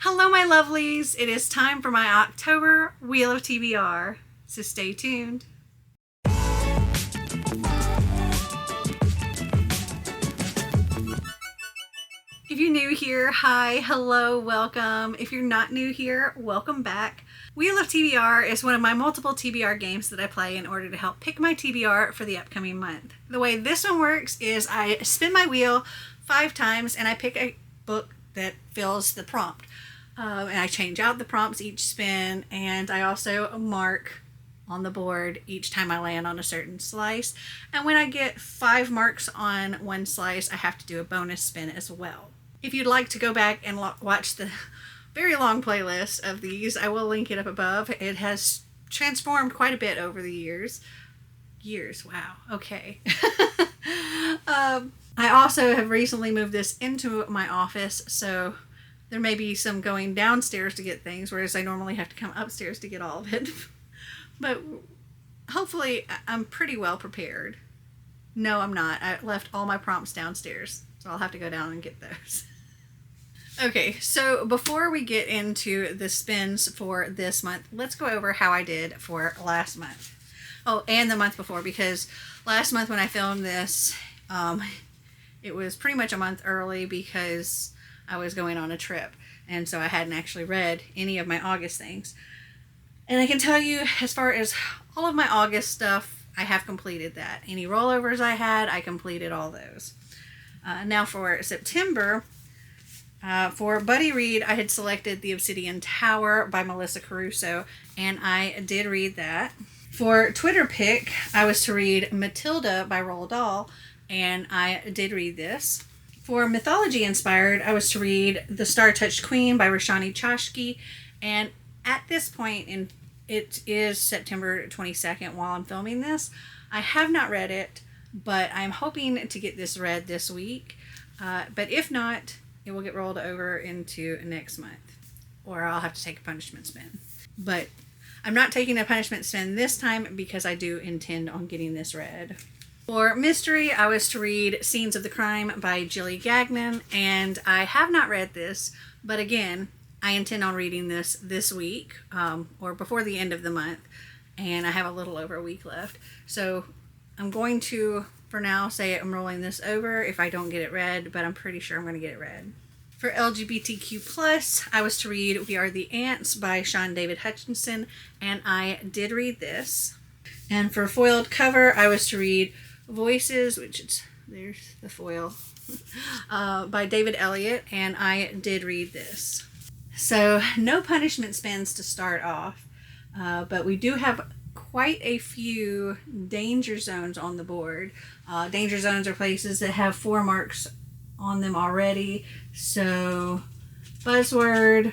Hello, my lovelies. It is time for my October Wheel of TBR, so stay tuned. If you're new here, hi, hello, welcome. If you're not new here, welcome back. Wheel of TBR is one of my multiple TBR games that I play in order to help pick my TBR for the upcoming month. The way this one works is I spin my wheel 5 times and I pick a book that fills the prompt. And I change out the prompts each spin, and I also mark on the board each time I land on a certain slice. And when I get 5 marks on one slice, I have to do a bonus spin as well. If you'd like to go back and watch the very long playlist of these, I will link it up above. It has transformed quite a bit over the years. Wow, okay. I also have recently moved this into my office, so there may be some going downstairs to get things, whereas I normally have to come upstairs to get all of it. But hopefully I'm pretty well prepared. No, I'm not. I left all my prompts downstairs, so I'll have to go down and get those. Okay, so before we get into the spins for this month, let's go over how I did for last month. Oh, and the month before, because last month when I filmed this, it was pretty much a month early because I was going on a trip, and so I hadn't actually read any of my August things. And I can tell you, as far as all of my August stuff, I have completed that. Any rollovers I had, I completed all those. Now for September, for Buddy Read, I had selected The Obsidian Tower by Melissa Caruso, and I did read that. For Twitter Pick, I was to read Matilda by Roald Dahl, and I did read this. For Mythology Inspired, I was to read The Star-Touched Queen by Roshani Chokshi, and at this point, it is September 22nd while I'm filming this. I have not read it, but I'm hoping to get this read this week. But if not, it will get rolled over into next month, or I'll have to take a punishment spin. But I'm not taking a punishment spin this time because I do intend on getting this read. For mystery, I was to read Scenes of the Crime by Jilly Gagnon, and I have not read this, but again, I intend on reading this week, or before the end of the month, and I have a little over a week left. So I'm going to, for now, say I'm rolling this over if I don't get it read, but I'm pretty sure I'm going to get it read. For LGBTQ+, I was to read We Are the Ants by Sean David Hutchinson, and I did read this. And for foiled cover, I was to read Voices, there's the foil, by David Elliott, and I did read this. So no punishment spins to start off, but we do have quite a few danger zones on the board. Danger zones are places that have 4 marks on them already. So Buzzword,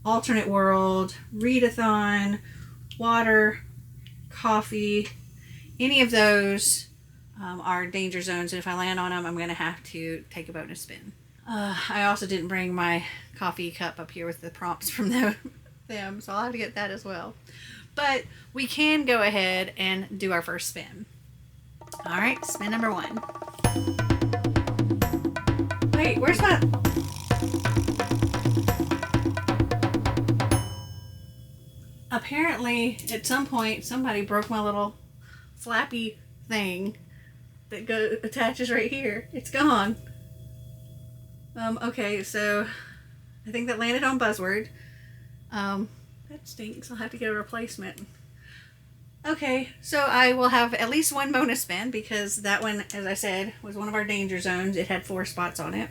Alternate World, Readathon, Water, Coffee, any of those are danger zones, and if I land on them, I'm going to have to take a bonus spin. I also didn't bring my coffee cup up here with the prompts from them, so I'll have to get that as well. But we can go ahead and do our first spin. All right, spin number 1. Wait, where's my... Apparently, at some point, somebody broke my little flappy thing that attaches right here. It's gone. Okay, so I think that landed on Buzzword. That stinks. I'll have to get a replacement. Okay, so I will have at least 1 bonus spin because that one, as I said, was one of our danger zones. It had 4 spots on it.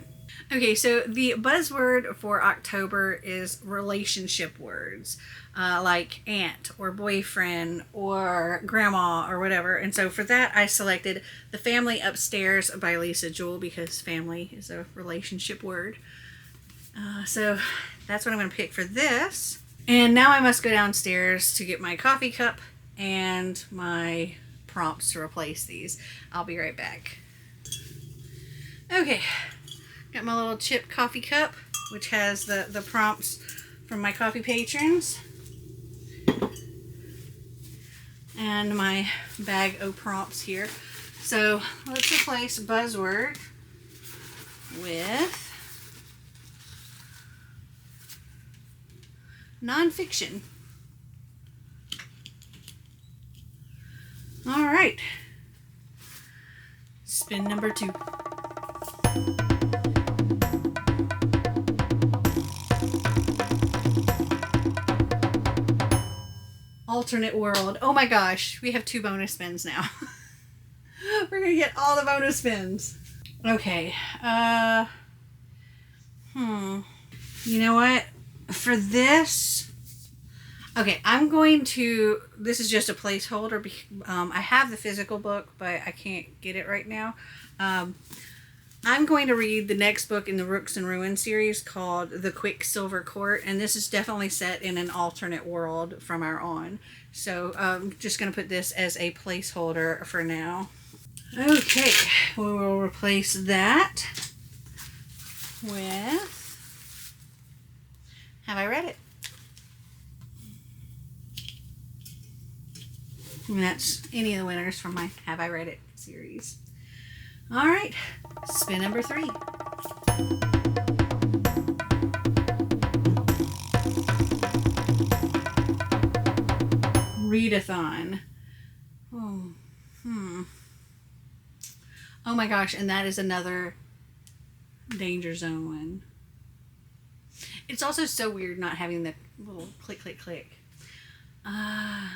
Okay, so the buzzword for October is relationship words, like aunt or boyfriend or grandma or whatever. And so for that, I selected The Family Upstairs by Lisa Jewell because family is a relationship word. So that's what I'm going to pick for this. And now I must go downstairs to get my coffee cup and my prompts to replace these. I'll be right back. Okay. Got my little chip coffee cup, which has the prompts from my coffee patrons. And my bag of prompts here. So let's replace buzzword with nonfiction. All right. Spin number 2. Alternate world. Oh my gosh, we have 2 bonus spins now. We're gonna get all the bonus spins. Okay. You know what? For this, okay, I'm going to, this is just a placeholder. I have the physical book, but I can't get it right now. I'm going to read the next book in the Rooks and Ruin series called The Quicksilver Court, and this is definitely set in an alternate world from our own. So I'm just going to put this as a placeholder for now. Okay, we will replace that with Have I Read It? And that's any of the winners from my Have I Read It series. All right, spin number 3. Readathon. Oh my gosh, and that is another Danger Zone one. It's also so weird not having the little click, click, click. I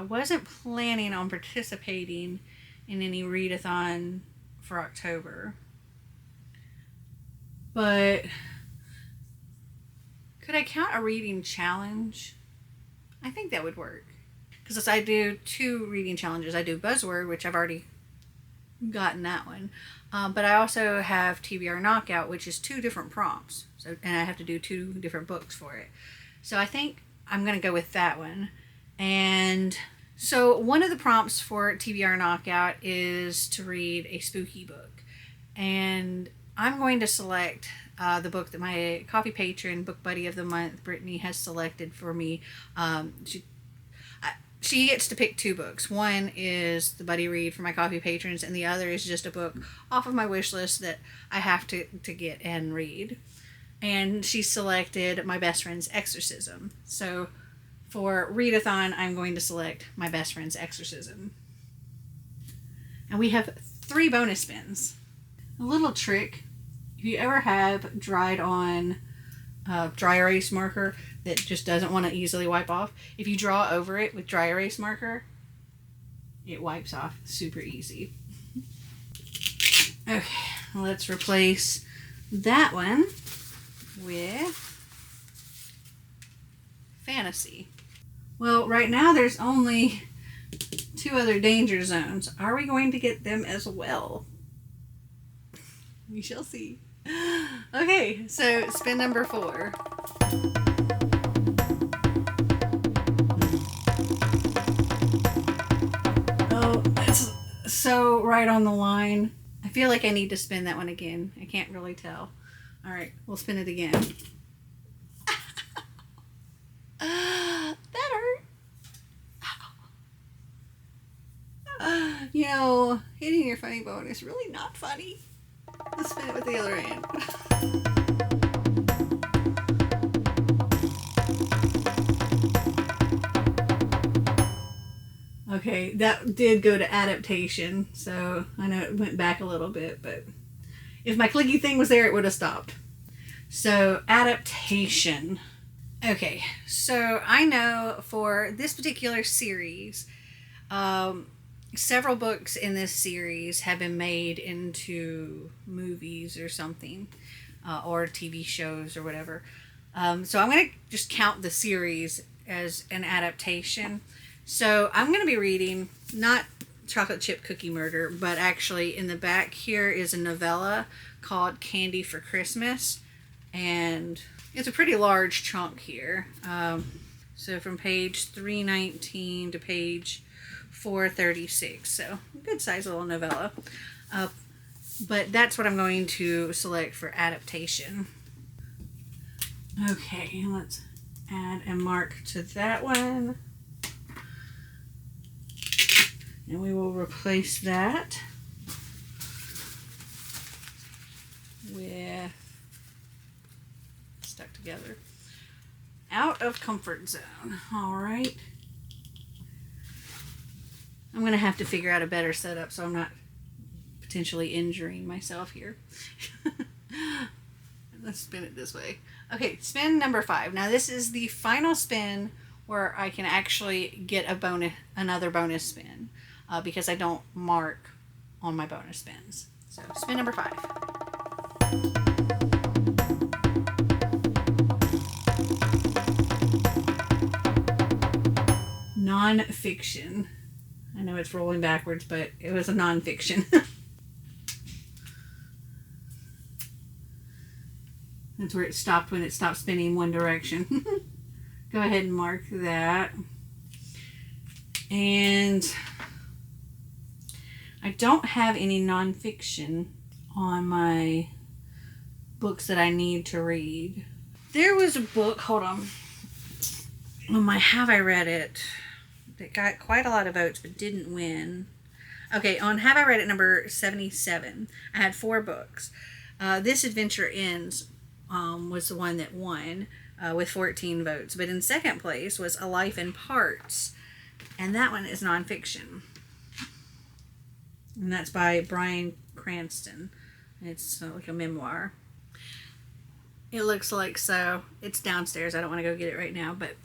wasn't planning on participating in any readathon for October, but could I count a reading challenge? I think that would work, because I do 2 reading challenges. I do Buzzword, which I've already gotten that one, but I also have TBR Knockout, which is 2 different prompts, so, and I have to do 2 different books for it. So I think I'm going to go with that one. And so one of the prompts for TBR Knockout is to read a spooky book, and I'm going to select the book that my coffee patron, book buddy of the month, Brittany, has selected for me. She gets to pick 2 books. One is the buddy read for my coffee patrons, and the other is just a book off of my wish list that I have to get and read. And she selected My Best Friend's Exorcism. So for readathon, I'm going to select My Best Friend's Exorcism. And we have 3 bonus spins. A little trick, if you ever have dried on dry erase marker that just doesn't want to easily wipe off, if you draw over it with dry erase marker, it wipes off super easy. Okay, let's replace that one with fantasy. Well, right now there's only 2 other danger zones. Are we going to get them as well? We shall see. Okay, so spin number 4. Oh, that's so right on the line. I feel like I need to spin that one again. I can't really tell. All right, we'll spin it again. That hurt. You know, hitting your funny bone is really not funny. Let's spin it with the other hand. Okay, that did go to adaptation, so I know it went back a little bit, but if my clicky thing was there, it would have stopped. So, adaptation. Okay, so I know for this particular series, several books in this series have been made into movies or something, or TV shows or whatever. So I'm going to just count the series as an adaptation. So I'm going to be reading not Chocolate Chip Cookie Murder, but actually in the back here is a novella called Candy for Christmas, and it's a pretty large chunk here. So from page 319 to page 436, so good size little novella. But that's what I'm going to select for adaptation. Okay, let's add a mark to that one. And we will replace that with, stuck together, out of comfort zone. All right. I'm going to have to figure out a better setup so I'm not potentially injuring myself here. Let's spin it this way. Okay, spin number 5. Now this is the final spin where I can actually get another bonus spin because I don't mark on my bonus spins. So spin number 5. Non-fiction. I know it's rolling backwards, but it was a non-fiction. That's where it stopped when it stopped spinning one direction. Go ahead and mark that. And I don't have any nonfiction on my books that I need to read. There was a book, hold on my Have I Read It, that got quite a lot of votes but didn't win. Okay, on Have I Read It number 77, I had 4 books. This Adventure Ends was the one that won with 14 votes. But in second place was A Life in Parts. And that one is nonfiction. And that's by Bryan Cranston. It's like a memoir. It looks like so. It's downstairs. I don't want to go get it right now. But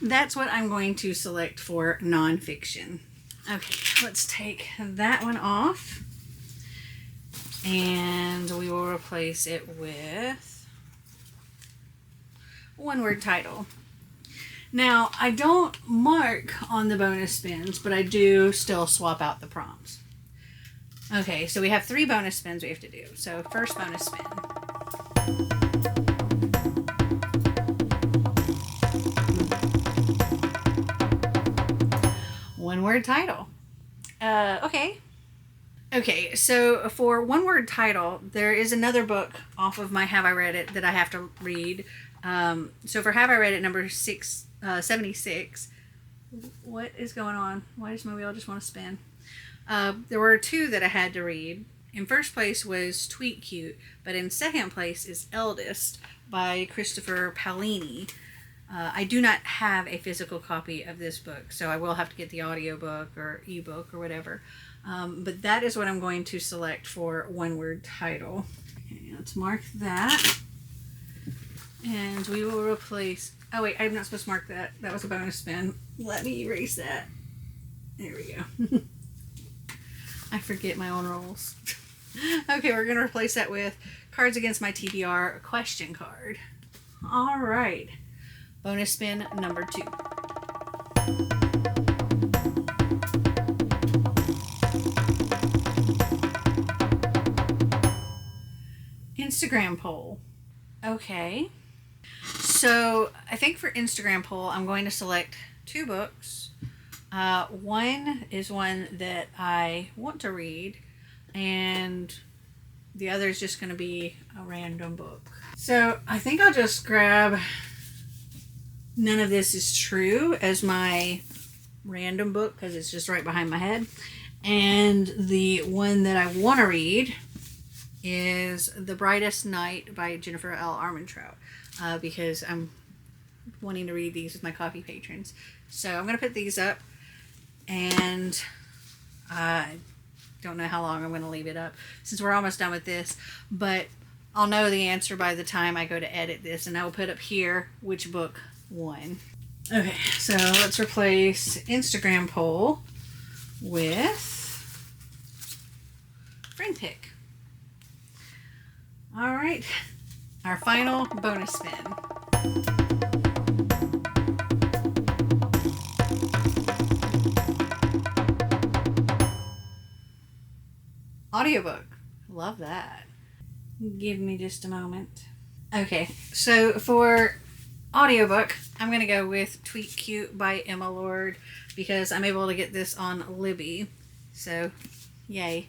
that's what I'm going to select for nonfiction. Okay, let's take that one off. And we will replace it with one-word title. Now, I don't mark on the bonus spins, but I do still swap out the prompts. Okay, so we have 3 bonus spins we have to do. So, first bonus spin. One-word title. Okay. Okay, so for one-word title, there is another book off of my Have I Read It that I have to read. So for Have I Read It number 76, what is going on? Why does my wheel just want to spin? There were 2 that I had to read. In first place was Tweet Cute, but in second place is Eldest by Christopher Paolini. I do not have a physical copy of this book, so I will have to get the audiobook or ebook or whatever. But that is what I'm going to select for one-word title. Okay, let's mark that. And we will replace... Oh, wait, I'm not supposed to mark that. That was a bonus spin. Let me erase that. There we go. I forget my own rules. Okay, we're going to replace that with Cards Against My TBR question card. All right. Bonus spin number 2. Instagram poll. Okay. So I think for Instagram poll, I'm going to select 2 books. One is one that I want to read, and the other is just going to be a random book. So I think I'll just grab None of This Is True as my random book because it's just right behind my head. And the one that I want to read is The Brightest Night by Jennifer L. Armentrout because I'm wanting to read these with my coffee patrons. So I'm going to put these up, and I don't know how long I'm going to leave it up since we're almost done with this, but I'll know the answer by the time I go to edit this, and I will put up here which book won. Okay, so let's replace Instagram poll with friend pick. All right, our final bonus spin. Audiobook. Love that. Give me just a moment. Okay, so for audiobook, I'm going to go with Tweet Cute by Emma Lord because I'm able to get this on Libby. So, yay.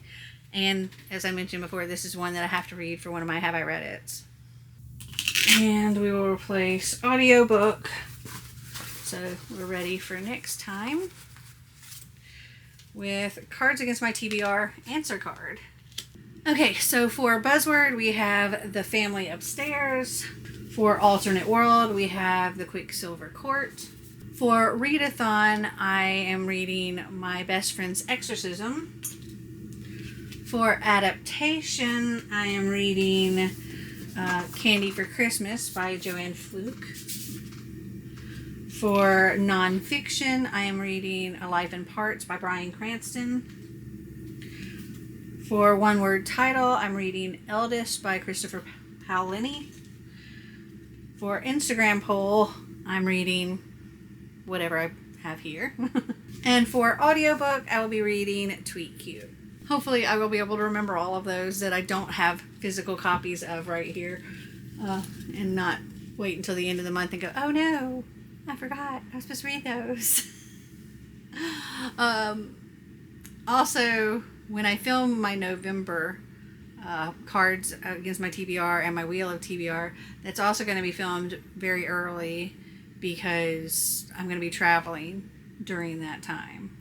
And as I mentioned before, this is one that I have to read for one of my Have I Read It's. And we will replace audiobook. So we're ready for next time with Cards Against My TBR answer card. Okay, so for Buzzword, we have The Family Upstairs. For Alternate World, we have The Quicksilver Court. For Readathon, I am reading My Best Friend's Exorcism. For Adaptation, I am reading Candy for Christmas by Joanne Fluke. For nonfiction, I am reading A Life in Parts by Bryan Cranston. For one word title, I'm reading Eldest by Christopher Paolini. For Instagram poll, I'm reading whatever I have here. And for audiobook, I will be reading Tweet Cute. Hopefully I will be able to remember all of those that I don't have physical copies of right here, and not wait until the end of the month and go, oh no, I forgot, I was supposed to read those. Also, when I film my November cards against my TBR and my wheel of TBR, that's also going to be filmed very early because I'm going to be traveling during that time.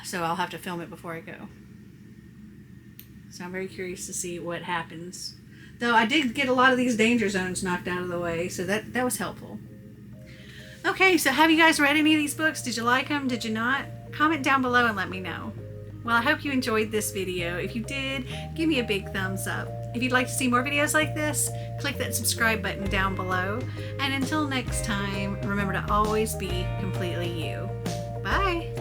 So I'll have to film it before I go. So I'm very curious to see what happens. Though I did get a lot of these danger zones knocked out of the way, so that was helpful. Okay, so have you guys read any of these books? Did you like them? Did you not? Comment down below and let me know. Well, I hope you enjoyed this video. If you did, give me a big thumbs up. If you'd like to see more videos like this, click that subscribe button down below. And until next time, remember to always be completely you. Bye!